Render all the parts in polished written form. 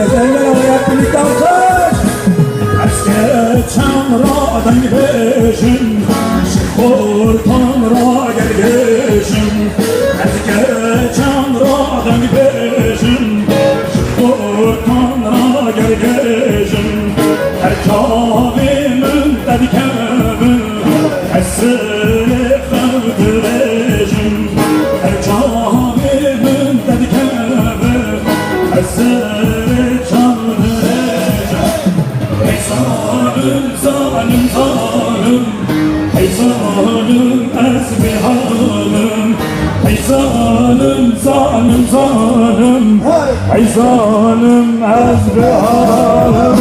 Gezenler havaya birlikte alkış. Eski çamradan gidişim, şıkırtan ra gelişim. Eski çamradan gidişim, şıkırtan ra gelişim. Her kavimin dedikemi, esiri kavdirişim. Her kavimin dedikemi, esiri kavdirişim. Ey zalim, zalim, zalim, ey zalim ezbihalim. Ey zalim, zalim, zalim, ey zalim ezbihalim.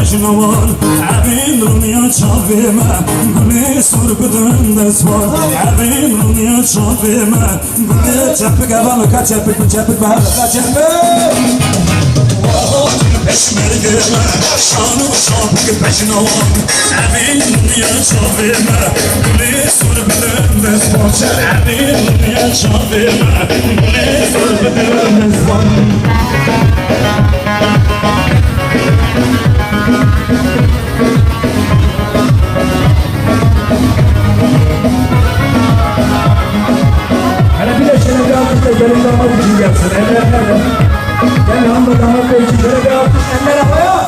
بجنوان عبين رونيا شافيما قولي صور بدون دسوان عبين رونيا شافيما قولي تشبك أبالك تشبك بهالك تشبك Peşmergeme, şanı şapkı peşnavan Emin yaşavime, gülü sorbidem desvan Emin yaşavime, gülü sorbidem desvan Hele bir de şöyle bir alkışla gelin damat için gelsin, eller nerede? Gel hanımla damat bey için şöyle bir alkış, eller havaya!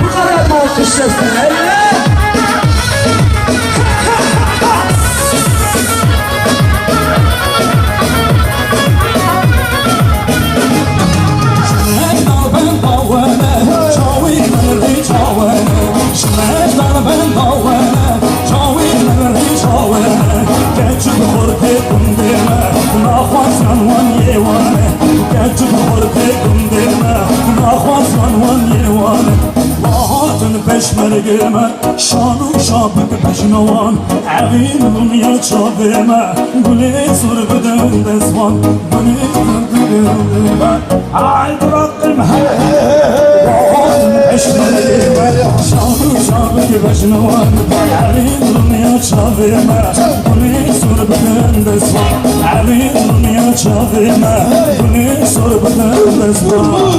Bu kadar mı alkışlasın, eller? Peşmergeme, şanı şapık peşnavan Evin dünya çavime, gülü sorbidem desvan Gülü sorbidem desvan Ay bırakım Peşmergeme, şanı şapık peşnavan Evin dünya çavime, gülü sorbidem desvan Evin dünya çavime, gülü sorbidem desvan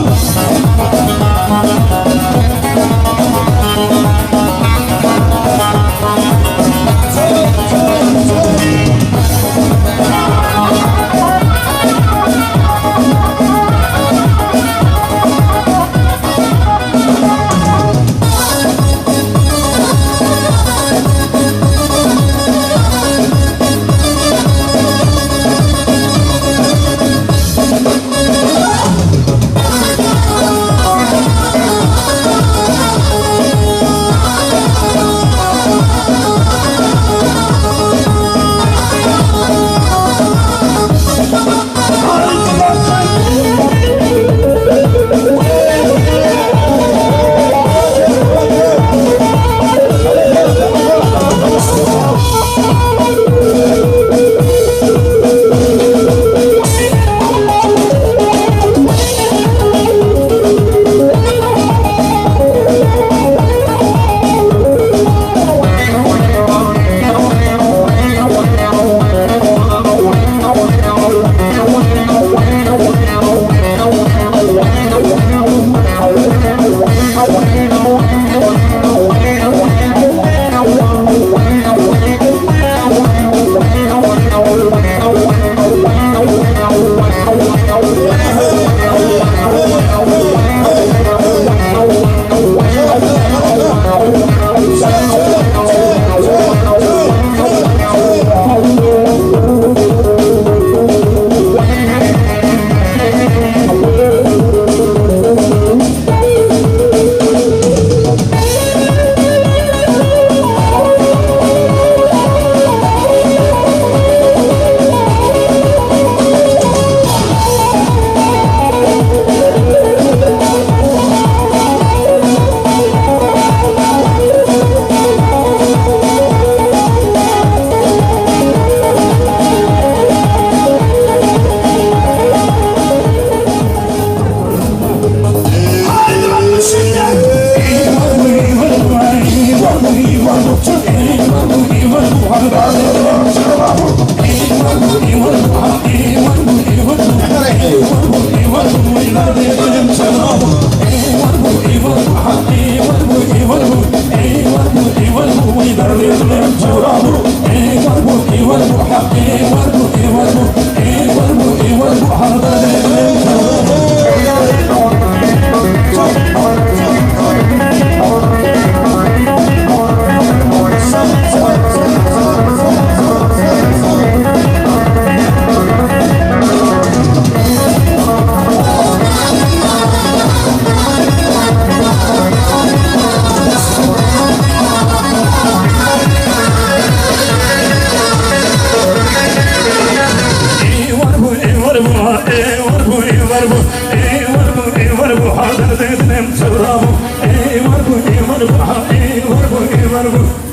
var bu, var bu, var bu, var bu, var bu, hazır dedim sevda bu, var bu, var bu, var bu, var bu.